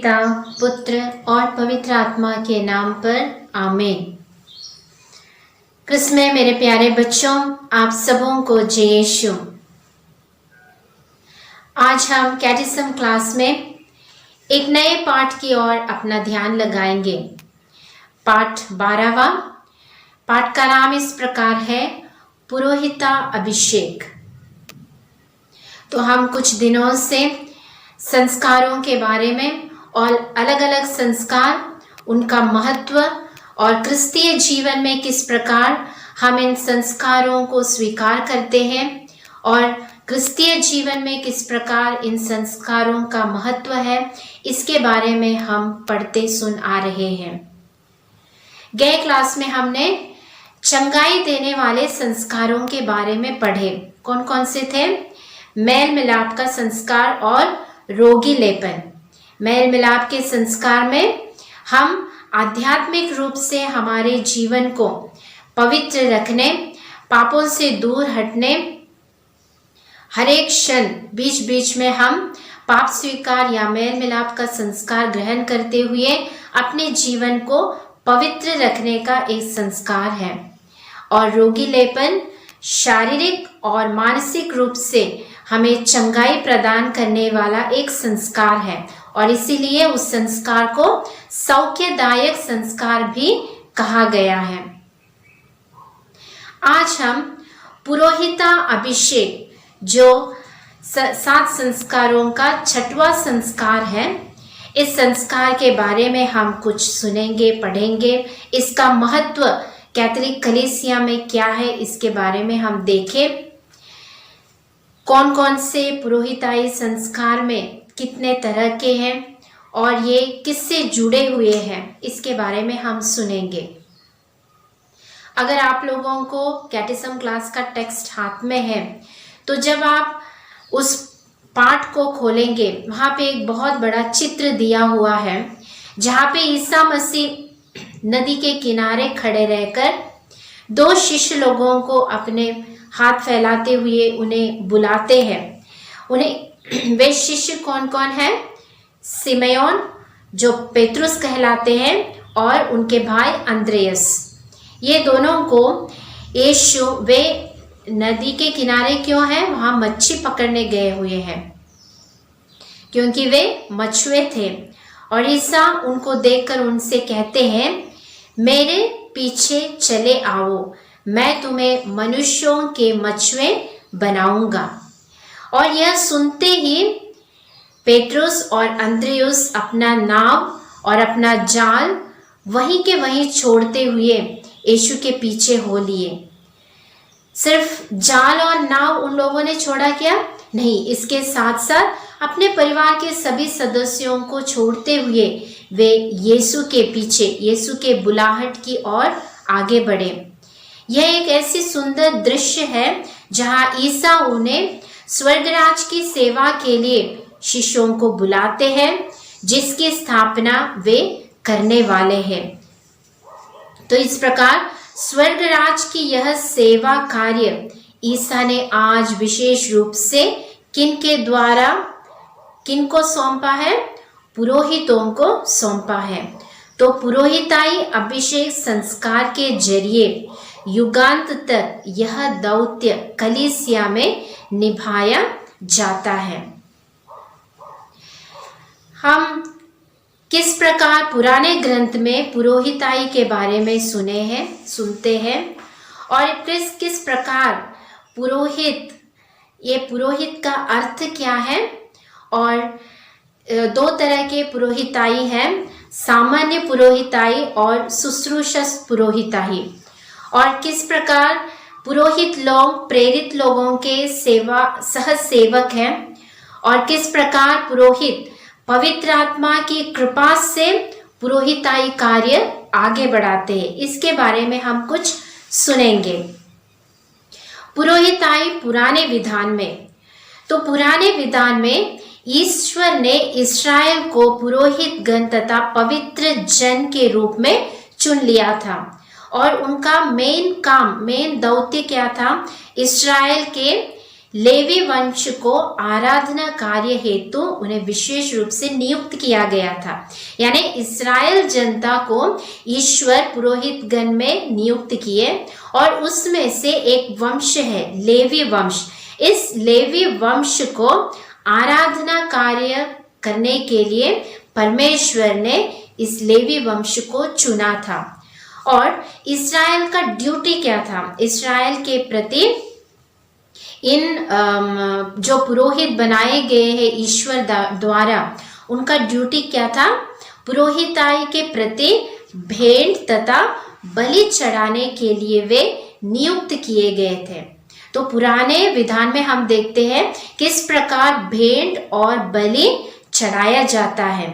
पिता, पुत्र और पवित्र आत्मा के नाम पर आमीन। क्रिस्त में मेरे प्यारे बच्चों, आप सबों को जय यीशु। आज हम कैटेकिज्म क्लास में एक नए पाठ की ओर अपना ध्यान लगाएंगे। पाठ 12वां। पाठ का नाम इस प्रकार है, पुरोहिता अभिषेक। तो हम कुछ दिनों से संस्कारों के बारे में और अलग अलग संस्कार, उनका महत्व और क्रिस्तीय जीवन में किस प्रकार हम इन संस्कारों को स्वीकार करते हैं और क्रिस्तीय जीवन में किस प्रकार इन संस्कारों का महत्व है, इसके बारे में हम पढ़ते सुन आ रहे हैं। गए क्लास में हमने चंगाई देने वाले संस्कारों के बारे में पढ़े। कौन कौन से थे? मेल मिलाप का संस्कार और रोगी लेपन। मेल मिलाप के संस्कार में हम आध्यात्मिक रूप से हमारे जीवन को पवित्र रखने, पापों से दूर हटने, हर एक क्षण बीच बीच में हम पाप स्वीकार या मेल मिलाप का संस्कार ग्रहण करते हुए अपने जीवन को पवित्र रखने का एक संस्कार है। और रोगी लेपन शारीरिक और मानसिक रूप से हमें चंगाई प्रदान करने वाला एक संस्कार है और इसीलिए उस संस्कार को सौख्यदायक संस्कार भी कहा गया है। आज हम पुरोहिता अभिषेक, जो 7 संस्कारों का 6वां संस्कार है, इस संस्कार के बारे में हम कुछ सुनेंगे, पढ़ेंगे। इसका महत्व कैथोलिक कलीसिया में क्या है, इसके बारे में हम देखें। कौन कौन से पुरोहिताई संस्कार में कितने तरह के हैं और ये किससे जुड़े हुए हैं, इसके बारे में हम सुनेंगे। अगर आप लोगों को कैटेकिज्म क्लास का टेक्स्ट हाथ में है तो जब आप उस पाठ को खोलेंगे, वहाँ पे एक बहुत बड़ा चित्र दिया हुआ है जहाँ पे ईसा मसीह नदी के किनारे खड़े रहकर 2 शिष्य लोगों को अपने हाथ फैलाते हुए उन्हें बुलाते हैं। उन्हें वे शिष्य कौन कौन हैं? सिमेयोन, जो पेत्रुस कहलाते हैं, और उनके भाई अंद्रेयस। ये दोनों को यीशु, वे नदी के किनारे क्यों हैं? वहाँ मच्छी पकड़ने गए हुए हैं क्योंकि वे मछुए थे। और ईसा उनको देखकर उनसे कहते हैं, मेरे पीछे चले आओ, मैं तुम्हें मनुष्यों के मछुए बनाऊंगा। और यह सुनते ही पेट्रुस और अंद्रियुस अपना नाव और अपना जाल वहीं के वहीं छोड़ते हुए यीशु के पीछे हो लिए। सिर्फ जाल और नाव उन लोगों ने छोड़ा क्या? नहीं, इसके साथ साथ अपने परिवार के सभी सदस्यों को छोड़ते हुए वे यीशु के पीछे, यीशु के बुलाहट की ओर आगे बढ़े। यह एक ऐसी सुंदर दृश्य है जहां ईसा उन्हें स्वर्गराज की सेवा के लिए शिष्यों को बुलाते हैं, जिसकी स्थापना वे करने वाले हैं। तो इस प्रकार स्वर्गराज की यह सेवा कार्य ईसा ने आज विशेष रूप से किनके द्वारा, किनको सौंपा है? पुरोहितों को सौंपा है। तो पुरोहिताई अभिषेक संस्कार के जरिए युगांत तक यह दौत्य कलीसिया में निभाया जाता है। हम किस प्रकार पुराने ग्रंथ में पुरोहिताई के बारे में सुनते हैं और किस प्रकार पुरोहित, ये पुरोहित का अर्थ क्या है। और 2 तरह के पुरोहिताई हैं, सामान्य पुरोहिताई और शुश्रूषस पुरोहिताई। और किस प्रकार पुरोहित लोग प्रेरित लोगों के सह सेवक हैं और किस प्रकार पुरोहित पवित्र आत्मा की कृपा से पुरोहिताई कार्य आगे बढ़ाते हैं, इसके बारे में हम कुछ सुनेंगे। पुरोहिताई पुराने विधान में, तो पुराने विधान में ईश्वर ने इस्राएल को पुरोहित गण तथा पवित्र जन के रूप में चुन लिया था और उनका मेन दौत्य क्या था? इस्राएल के लेवी वंश को आराधना कार्य हेतु उन्हें विशेष रूप से नियुक्त किया गया था। यानी इस्राएल जनता को ईश्वर पुरोहित गण में नियुक्त किए और उसमें से एक वंश है लेवी वंश। इस लेवी वंश को आराधना कार्य करने के लिए परमेश्वर ने इस लेवी वंश को चुना था। और इस्राएल का ड्यूटी क्या था? इस्राएल के प्रति इन जो पुरोहित बनाए गए हैं ईश्वर द्वारा, उनका ड्यूटी क्या था? पुरोहिताई के प्रति भेंट तथा बलि चढ़ाने के लिए वे नियुक्त किए गए थे। तो पुराने विधान में हम देखते हैं किस प्रकार भेंट और बलि चढ़ाया जाता है,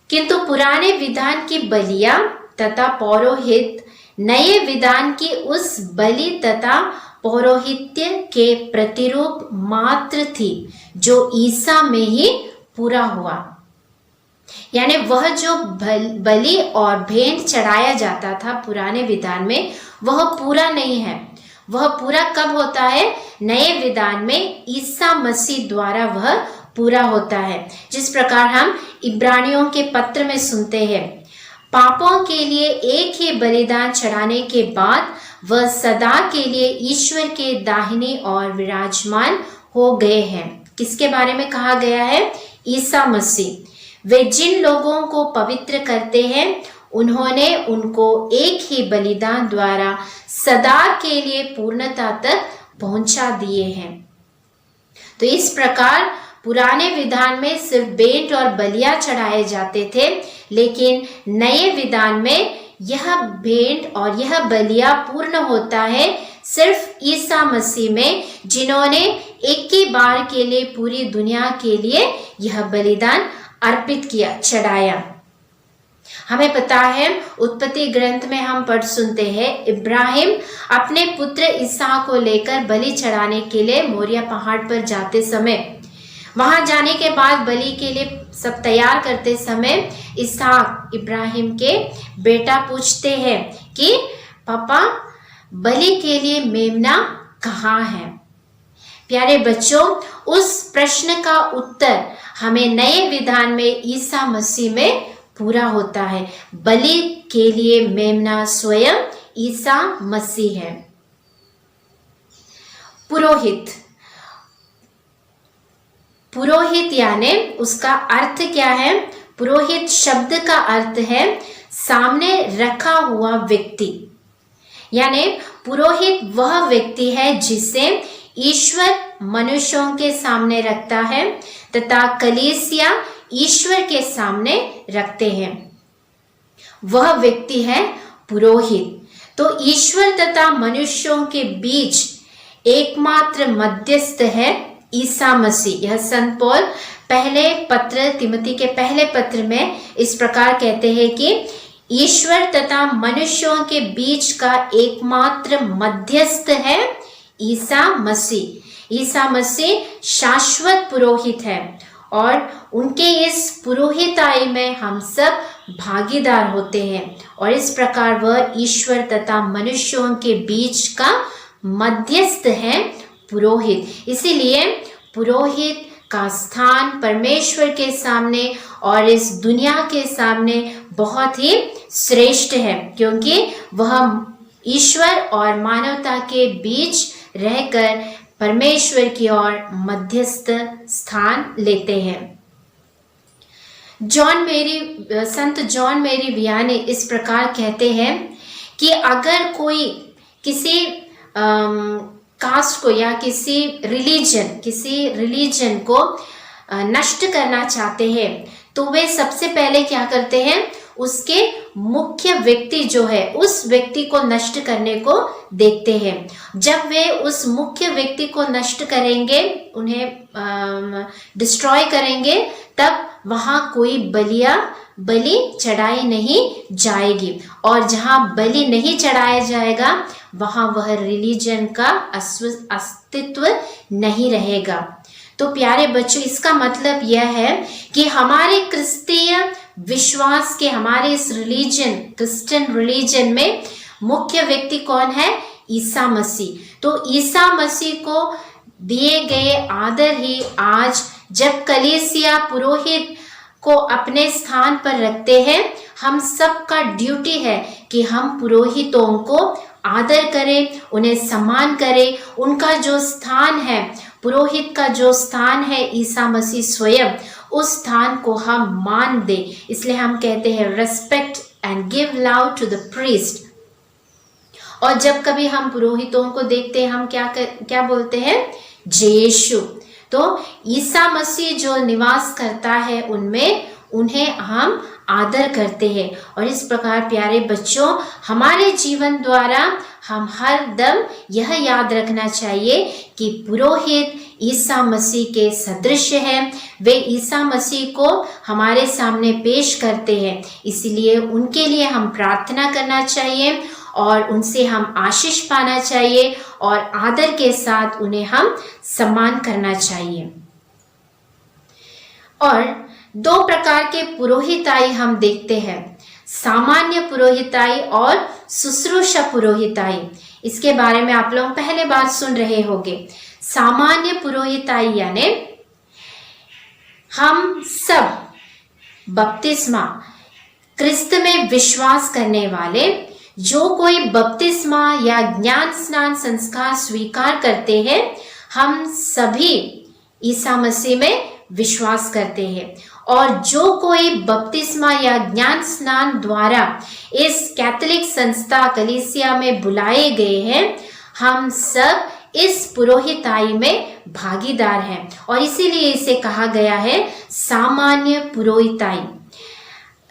किंतु पुराने विधान की बलियां तथा पौरोहित नए विधान की उस बलि तथा पौरोहित्य के प्रतिरूप मात्र थी जो ईसा में ही पूरा हुआ। यानी वह जो बलि और भेंट चढ़ाया जाता था पुराने विधान में, वह पूरा नहीं है। वह पूरा कब होता है? नए विधान में ईसा मसीह द्वारा वह पूरा होता है। जिस प्रकार हम इब्रानियों के पत्र में सुनते हैं, पापों के लिए एक ही बलिदान चढ़ाने के बाद वह सदा के लिए ईश्वर के दाहिनी ओर विराजमान हो गए हैं। किसके बारे में कहा गया है? ईसा मसीह। वे जिन लोगों को पवित्र करते हैं, उन्होंने उनको एक ही बलिदान द्वारा सदा के लिए पूर्णता तक पहुंचा दिए हैं। तो इस प्रकार पुराने विधान में सिर्फ भेंट और बलियां चढ़ाए जाते थे, लेकिन नए विधान में यह भेंट और यह बलियां पूर्ण होता है सिर्फ ईसा मसीह में, जिन्होंने एक ही बार के लिए पूरी दुनिया के लिए यह बलिदान अर्पित किया, चढ़ाया। हमें पता है, उत्पत्ति ग्रंथ में हम पढ़ सुनते हैं, इब्राहिम अपने पुत्र इसहाक को लेकर बलि चढ़ाने के लिए मोरिया पहाड़ पर जाते समय, वहां जाने के बाद बलि के लिए सब तैयार करते समय इसहाक इब्राहिम के बेटा पूछते हैं कि पापा, बलि के लिए मेमना कहाँ है? प्यारे बच्चों, उस प्रश्न का उत्तर हमें नए विधान में ईसा मसीह में पूरा होता है। बलि के लिए मेमना स्वयं ईसा मसीह है। पुरोहित, पुरोहित यानी उसका अर्थ क्या है? पुरोहित शब्द का अर्थ है सामने रखा हुआ व्यक्ति। यानी पुरोहित वह व्यक्ति है जिसे ईश्वर मनुष्यों के सामने रखता है तथा कलीसिया ईश्वर के सामने रखते हैं, वह व्यक्ति है पुरोहित। तो ईश्वर तथा मनुष्यों के बीच एकमात्र मध्यस्थ है ईसा मसीह। यह संत पौल पहले पत्र, तिमोथी के पहले पत्र में इस प्रकार कहते हैं कि ईश्वर तथा मनुष्यों के बीच का एकमात्र मध्यस्थ है ईसा मसीह। ईसा मसीह शाश्वत पुरोहित है और उनके इस पुरोहिताई में हम सब भागीदार होते हैं और इस प्रकार वह ईश्वर तथा मनुष्यों के बीच का मध्यस्थ है पुरोहित। इसीलिए पुरोहित का स्थान परमेश्वर के सामने और इस दुनिया के सामने बहुत ही श्रेष्ठ है, क्योंकि वह ईश्वर और मानवता के बीच रहकर परमेश्वर की ओर मध्यस्थ स्थान लेते हैं। संत जॉन मेरी वियानी इस प्रकार कहते हैं कि अगर कोई किसी कास्ट को या किसी रिलीजन को नष्ट करना चाहते हैं, तो वे सबसे पहले क्या करते हैं? उसके मुख्य व्यक्ति जो है उस व्यक्ति को नष्ट करने को देखते हैं। जब वे उस मुख्य व्यक्ति को नष्ट करेंगे, उन्हें डिस्ट्रॉय करेंगे, तब वहां कोई बलि चढ़ाई नहीं जाएगी और जहां बलि नहीं चढ़ाया जाएगा वहां वह रिलीजन का अस्तित्व नहीं रहेगा। तो प्यारे बच्चों, इसका मतलब यह है कि हमारे क्रिस्तीय विश्वास के, हमारे इस क्रिश्चियन रिलीजन में मुख्य व्यक्ति कौन है? ईसा मसीह। तो ईसा मसीह को दिए गए आदर ही आज जब कलीसिया पुरोहित को अपने स्थान पर रखते हैं, हम सबका ड्यूटी है कि हम पुरोहितों को आदर करें, उन्हें सम्मान करें। उनका जो स्थान है, पुरोहित का जो स्थान है ईसा मसीह स्वयं, उस स्थान को हम मान दें। इसलिए हम कहते हैं respect and give love to the priest. और जब कभी हम पुरोहितों को देखते हैं, हम क्या बोलते हैं? यीशु। तो ईसा मसीह जो निवास करता है उनमें, उन्हें हम आदर करते हैं। और इस प्रकार प्यारे बच्चों, हमारे जीवन द्वारा हम हर दम यह याद रखना चाहिए कि पुरोहित ईसा मसीह के सदृश हैं। वे ईसा मसीह को हमारे सामने पेश करते हैं, इसलिए उनके लिए हम प्रार्थना करना चाहिए और उनसे हम आशीष पाना चाहिए और आदर के साथ उन्हें हम सम्मान करना चाहिए। और दो प्रकार के पुरोहिताई हम देखते हैं, सामान्य पुरोहिताई और शुश्रूषा पुरोहिताई। इसके बारे में आप लोग पहले बार सुन रहे होंगे। सामान्य पुरोहिताई यानी हम सब बपतिस्मा, क्रिस्त में विश्वास करने वाले, जो कोई बपतिस्मा या ज्ञान स्नान संस्कार स्वीकार करते हैं, हम सभी ईसा मसीह में विश्वास करते हैं। और जो कोई बपतिस्मा या ज्ञान स्नान द्वारा इस कैथोलिक संस्था कलीसिया में बुलाए गए हैं, हम सब इस पुरोहिताई में भागीदार हैं और इसीलिए इसे कहा गया है सामान्य पुरोहिताई।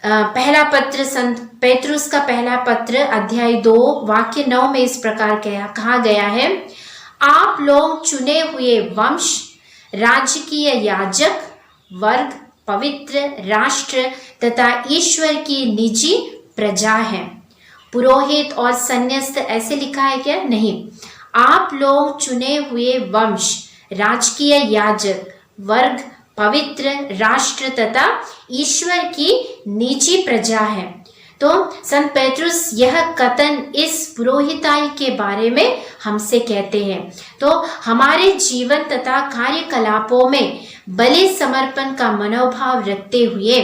पहला पत्र संत पेतरुस का पहला पत्र अध्याय 2 वाक्य 9 में इस प्रकार कहा गया है, आप लोग चुने हुए वंश, राजकीय याजक वर्ग, पवित्र राष्ट्र तथा ईश्वर की निजी प्रजा है। पुरोहित और संन्यास्त ऐसे लिखा है क्या? नहीं, आप लोग चुने हुए वंश, राजकीय याजक वर्ग, पवित्र राष्ट्र तथा ईश्वर की निजी प्रजा है। तो संत पेट्रुस यह कथन इस पुरोहिताई के बारे में हमसे कहते हैं। तो हमारे जीवन तथा कार्यकलापों में बलि समर्पण का मनोभाव रखते हुए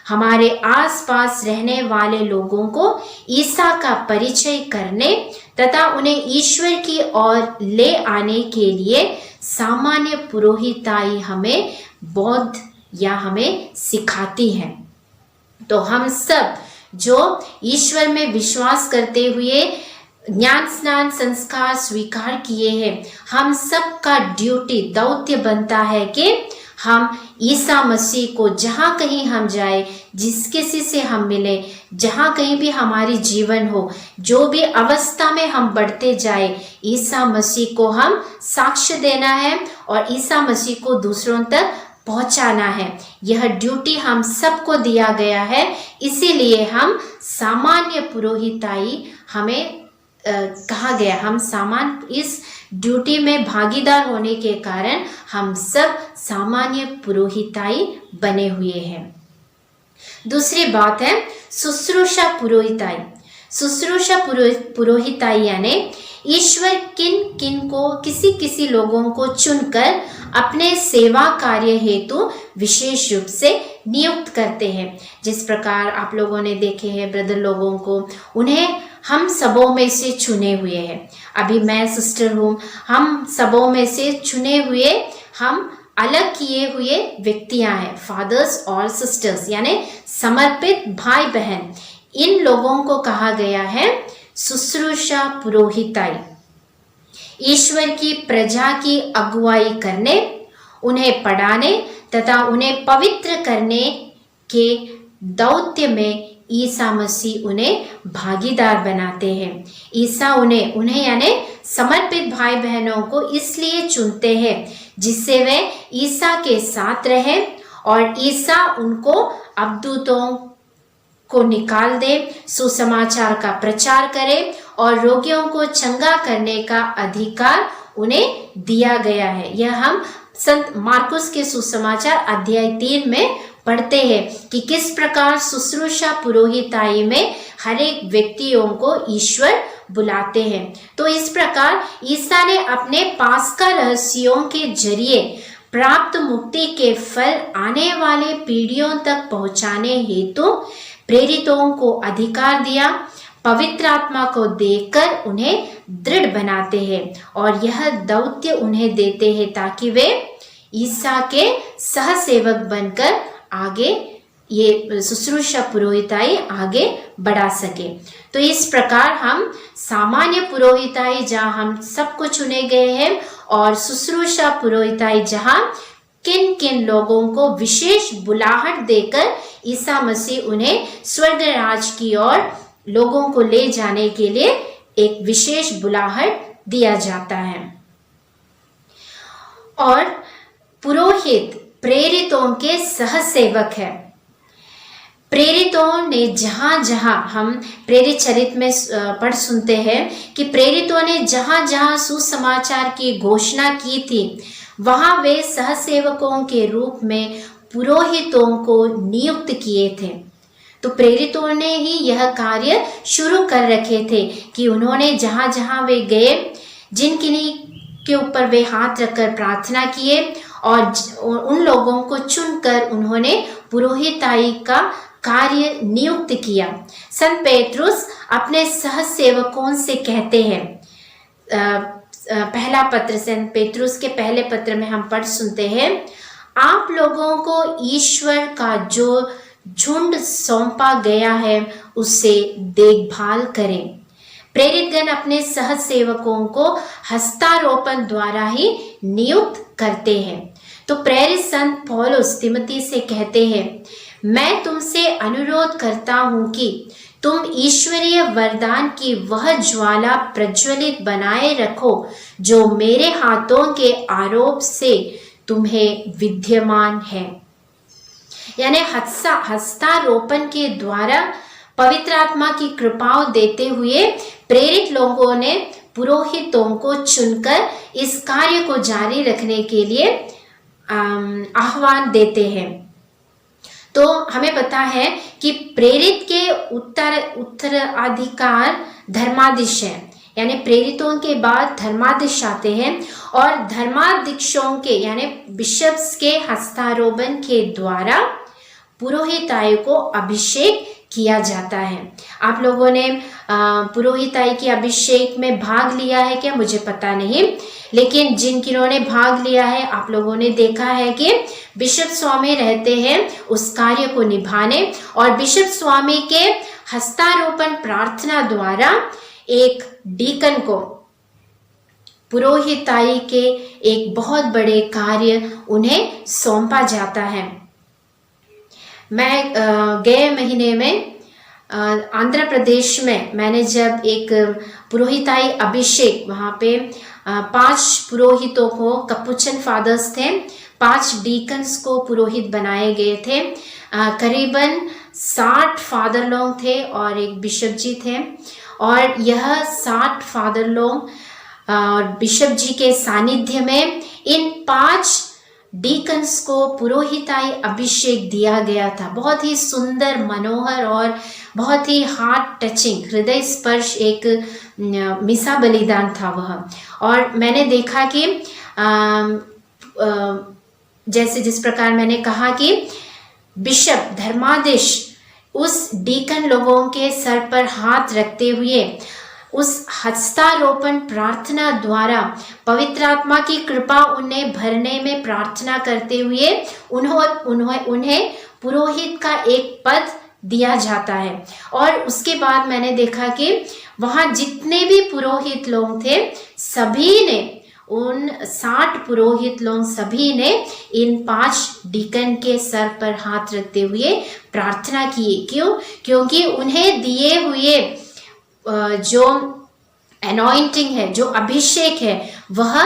हमारे आसपास रहने वाले लोगों को ईसा का परिचय करने तथा उन्हें ईश्वर की ओर ले आने के लिए सामान्य पुरोहिताई हमें बौद्ध या हमें सिखाती है। तो हम सब जो ईश्वर में विश्वास करते हुए ज्ञान स्नान संस्कार स्वीकार किए हैं, हम सब का ड्यूटी दौत्य बनता है कि हम ईसा मसीह को जहाँ कहीं हम जाए, जिस किसी से हम मिले, जहाँ कहीं भी हमारी जीवन हो, जो भी अवस्था में हम बढ़ते जाए, ईसा मसीह को हम साक्ष्य देना है और ईसा मसीह को दूसरों तक पहुंचाना है। यह ड्यूटी हम सबको दिया गया है, इसीलिए हम सामान्य पुरोहिताई हमें कहा गया। हम इस ड्यूटी में भागीदार होने के कारण हम सब सामान्य पुरोहिताई बने हुए हैं। दूसरी बात है शुश्रूषा पुरोहिताई। शुश्रूषा पुरोहिताई यानी ईश्वर किन को किसी लोगों को चुनकर अपने सेवा कार्य हेतु विशेष रूप से नियुक्त करते हैं। जिस प्रकार आप लोगों ने देखे हैं ब्रदर लोगों को, उन्हें हम सबों में से चुने हुए हैं। अभी मैं सिस्टर हूँ, हम सबों में से चुने हुए, हम अलग किए हुए व्यक्तियां हैं, फादर्स और सिस्टर्स यानी समर्पित भाई बहन। इन लोगों को कहा गया है शुश्रूषा पुरोहिताई। ईश्वर की प्रजा की अगुवाई करने, उन्हें पढ़ाने तथा उन्हें पवित्र करने के दौत्य में ईसा मसीह उन्हें भागीदार बनाते हैं। ईसा उन्हें यानी समर्पित भाई बहनों को इसलिए चुनते हैं जिससे वे ईसा के साथ रहें और ईसा उनको अबदूतों को निकाल दे, सुसमाचार का प्रचार करे और रोगियों को चंगा करने का अधिकार उन्हें दिया गया है। यह हम संत मार्कुस के सुसमाचार अध्याय 3 में पढ़ते हैं कि किस प्रकार शुश्रूषा पुरोहिताई में हर एक व्यक्तियों को ईश्वर बुलाते हैं। तो इस प्रकार ईसा ने अपने पास्का रहस्यों के जरिए प्राप्त मुक्ति के फल आने वाले पीढ़ियों तक पहुंचाने हेतु प्रेरितों को अधिकार दिया। पवित्र आत्मा को देकर उन्हें दृढ़ बनाते हैं और यह दौत्य उन्हें देते हैं ताकि वे ईसा के सहसेवक बनकर आगे ये शुश्रूषा पुरोहिताई आगे बढ़ा सके। तो इस प्रकार हम सामान्य पुरोहिताई जहाँ हम सबको चुने गए हैं और शुश्रूषा पुरोहिताई जहाँ किन किन लोगों को विशेष बुलाहट देकर ईसा मसीह उन्हें स्वर्ग राज की ओर लोगों को ले जाने के लिए एक विशेष बुलाहट दिया जाता है। और पुरोहित प्रेरितों के सहसेवक है। प्रेरितों ने जहां जहां हम प्रेरित चरित्र में पढ़ सुनते हैं कि प्रेरितों ने जहां जहां सुसमाचार की घोषणा की थी वहां वे सहसेवकों के रूप में पुरोहितों को नियुक्त किए थे। तो प्रेरितों ने ही यह कार्य शुरू कर रखे थे कि उन्होंने जहां जहां वे गए, जिन किन्हीं के ऊपर वे हाथ रखकर प्रार्थना किए और उन लोगों को चुनकर उन्होंने पुरोहिताई का कार्य नियुक्त किया। संत पेत्रुस अपने सहसेवकों से कहते हैं, पहला पत्र संत पेत्रुस के पहले पत्र में हम पढ़ सुनते हैं, आप लोगों को ईश्वर का जो झुंड सौंपा गया है उससे देखभाल करें। प्रेरितगण अपने सहसेवकों को हस्तारोपण द्वारा ही नियुक्त करते हैं। तो प्रेरित संत पौलुस तिमोथी से कहते हैं, मैं तुमसे अनुरोध करता हूं कि तुम ईश्वरीय वरदान की वह ज्वाला प्रज्वलित बनाए रखो जो मेरे हाथों के आरोप से तुम्हें विद्यमान है। यानी हस्तारोपण के द्वारा पवित्र आत्मा की कृपाओं देते हुए प्रेरित लोगों ने पुरोहितों को चुनकर इस कार्य को जारी रखने के लिए आह्वान देते हैं। तो हमें पता है कि प्रेरित के उत्तराधिकार धर्माधीश है, यानी प्रेरितों के बाद धर्माधीश आते हैं और धर्माधीशों के यानी बिशप्स के हस्तारोपण के द्वारा पुरोहिताई को अभिषेक किया जाता है। आप लोगों ने पुरोहिताई के अभिषेक में भाग लिया है क्या, मुझे पता नहीं, लेकिन जिन्होंने भाग लिया है आप लोगों ने देखा है कि बिशप स्वामी रहते हैं उस कार्य को निभाने और बिशप स्वामी के हस्तारोपण प्रार्थना द्वारा एक डीकन को पुरोहिताई के एक बहुत बड़े कार्य उन्हें सौंपा जाता है। मैं गए महीने में आंध्र प्रदेश में मैंने जब एक पुरोहिताई अभिषेक वहाँ पे 5 पुरोहितों को, कपुचन फादर्स थे, 5 डीकन्स को पुरोहित बनाए गए थे। करीबन 60 फादर लोग थे और एक बिशप जी थे और यह 60 फादर लोग और बिशप जी के सानिध्य में इन 5 डीकन्स को पुरोहिताई अभिषेक दिया गया था। बहुत ही सुंदर, मनोहर और बहुत ही हार्ट टचिंग, हृदय स्पर्श एक मिसा बलिदान था वह। और मैंने देखा कि जैसे जिस प्रकार मैंने कहा कि बिशप धर्माधीश उस डीकन लोगों के सर पर हाथ रखते हुए उस हस्तारोपण प्रार्थना द्वारा पवित्र आत्मा की कृपा उन्हें भरने में प्रार्थना करते हुए उन्हें पुरोहित का एक पद दिया जाता है। और उसके बाद मैंने देखा कि वहाँ जितने भी पुरोहित लोग थे सभी ने, उन 60 पुरोहित लोग सभी ने इन 5 डीकन के सर पर हाथ रखते हुए प्रार्थना की। क्यों? क्योंकि उन्हें दिए हुए जो अनॉइंटिंग है, जो अभिषेक है, वह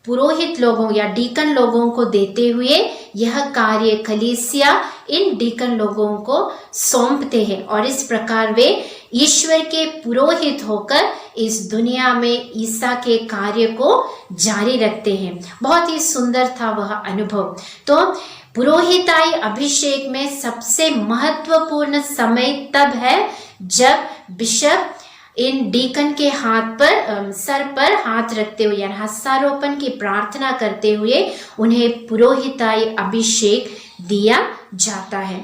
पुरोहित लोगों या डीकन लोगों को देते हुए यह कार्य कलीसिया इन डीकन लोगों को सौंपते हैं और इस प्रकार वे ईश्वर के पुरोहित होकर इस दुनिया में ईसा के कार्य को जारी रखते हैं। बहुत ही सुंदर था वह अनुभव। तो पुरोहिताई अभिषेक में सबसे महत्वपूर्ण समय तब है जब बिशप इन डीकन के हाथ पर सर पर हाथ रखते हुए यानी हस्तारोपण की प्रार्थना करते हुए उन्हें पुरोहिताई अभिषेक दिया जाता है।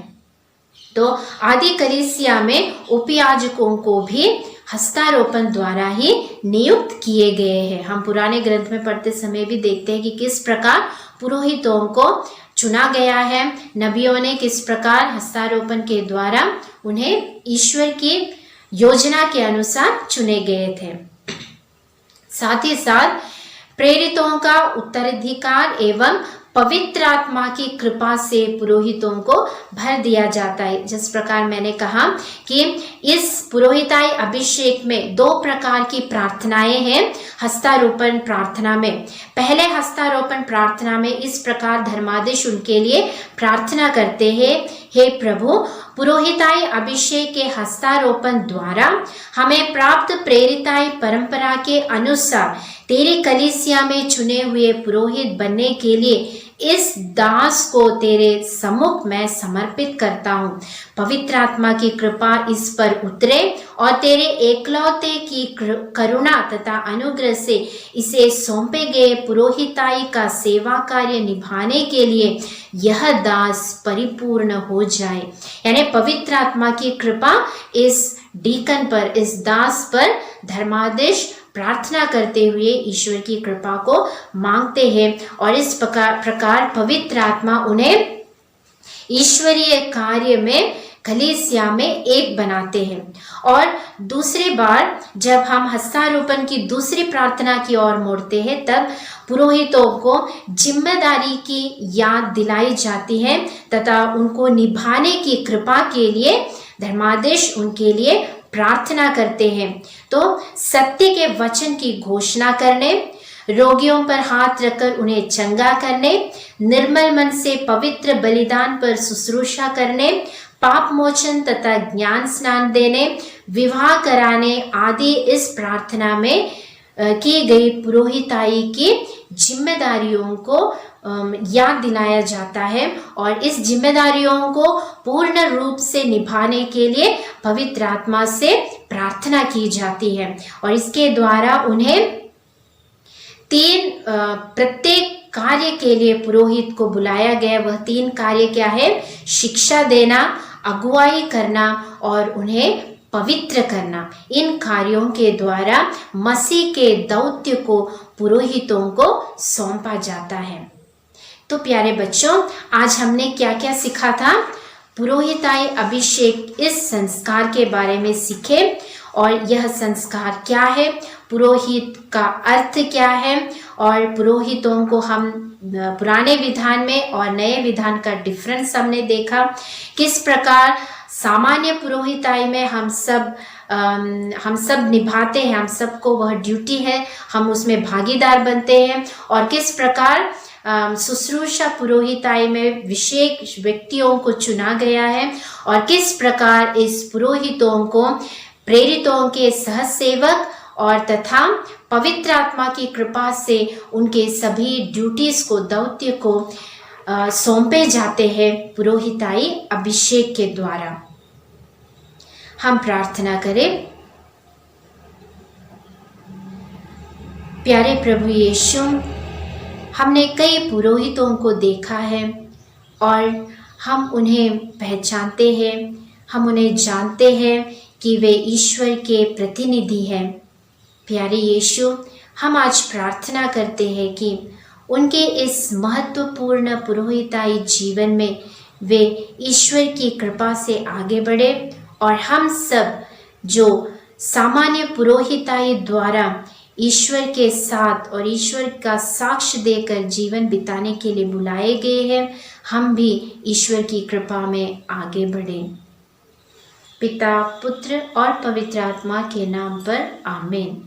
तो आदि कलीसिया में उपयाजकों को भी हस्तारोपण द्वारा ही नियुक्त किए गए हैं। हम पुराने ग्रंथ में पढ़ते समय भी देखते हैं कि किस प्रकार पुरोहितों को चुना गया है, नबियों ने किस प्रकार हस्तारोपण के द्वारा उन्हें ईश्वर की योजना के अनुसार चुने गए थे। साथ ही साथ प्रेरितों का उत्तराधिकार एवं पवित्र आत्मा की कृपा से पुरोहितों को भर दिया जाता है। जिस प्रकार मैंने कहा कि इस पुरोहिताई अभिषेक में 2 प्रकार की प्रार्थनाएं हैं हस्तारोपण प्रार्थना में। पहले हस्तारोपण प्रार्थना में इस प्रकार धर्माधीश उनके लिए प्रार्थना करते हैं, हे प्रभु, पुरोहिताई अभिषेक के हस्तारोपण द्वारा हमें प्राप्त प्रेरिताई परंपरा के अनुसार तेरी कलीसिया में चुने हुए पुरोहित बनने के लिए इस दास को तेरे सम्मुख मैं समर्पित करता हूँ। पवित्र आत्मा की कृपा इस पर उतरे और तेरे एकलौते की करुणा तथा अनुग्रह से इसे सौंपे गए पुरोहिताई का सेवा कार्य निभाने के लिए यह दास परिपूर्ण हो जाए। यानी पवित्र आत्मा की कृपा इस डीकन पर, इस दास पर धर्माधीश प्रार्थना करते हुए ईश्वर की कृपा को मांगते हैं और इस प्रकार पवित्र आत्मा उन्हें ईश्वरीय कार्य में कलीसिया में एक बनाते हैं। और दूसरी बार जब हम हस्तारोपण की दूसरी प्रार्थना की ओर मुड़ते हैं तब पुरोहितों को जिम्मेदारी की याद दिलाई जाती है तथा उनको निभाने की कृपा के लिए धर्माधीश उनके लिए प्रार्थना करते हैं। तो सत्य के वचन की घोषणा करने, रोगियों पर हाथ रखकर उन्हें चंगा करने, निर्मल मन से पवित्र बलिदान पर शुश्रूषा करने, पाप मोचन तथा ज्ञान स्नान देने, विवाह कराने आदि इस प्रार्थना में की गई पुरोहिताई की जिम्मेदारियों को याद दिलाया जाता है और इस जिम्मेदारियों को पूर्ण रूप से निभाने के लिए पवित्र आत्मा से प्रार्थना की जाती है। और इसके द्वारा उन्हें 3 प्रत्येक कार्य के लिए पुरोहित को बुलाया गया। वह 3 कार्य क्या है? शिक्षा देना, अगुवाई करना और उन्हें पवित्र करना। इन कार्यों के द्वारा मसीह के दौत्य को पुरोहितों को सौंपा जाता है। तो प्यारे बच्चों, आज हमने क्या क्या सीखा था? पुरोहिताई अभिषेक इस संस्कार के बारे में सीखे और यह संस्कार क्या है, पुरोहित का अर्थ क्या है और पुरोहितों को हम पुराने विधान में और नए विधान का डिफरेंस हमने देखा। किस प्रकार सामान्य पुरोहिताई में हम सब निभाते हैं, हम सबको वह ड्यूटी है, हम उसमें भागीदार बनते हैं। और किस प्रकार शुश्रूषा पुरोहिताई में विशेष व्यक्तियों को चुना गया है और किस प्रकार इस पुरोहितों को प्रेरितों के सहसेवक और तथा पवित्र आत्मा की कृपा से उनके सभी ड्यूटीज को, दौत्य को सौंपे जाते हैं पुरोहिताई अभिषेक के द्वारा। हम प्रार्थना करें। प्यारे प्रभु यीशु, हमने कई पुरोहितों को देखा है और हम उन्हें पहचानते हैं, हम उन्हें जानते हैं कि वे ईश्वर के प्रतिनिधि हैं। प्यारे यीशु, हम आज प्रार्थना करते हैं कि उनके इस महत्वपूर्ण पुरोहिताई जीवन में वे ईश्वर की कृपा से आगे बढ़े और हम सब जो सामान्य पुरोहिताई द्वारा ईश्वर के साथ और ईश्वर का साक्ष्य देकर जीवन बिताने के लिए बुलाए गए हैं, हम भी ईश्वर की कृपा में आगे बढ़ें। पिता, पुत्र और पवित्र आत्मा के नाम पर आमीन।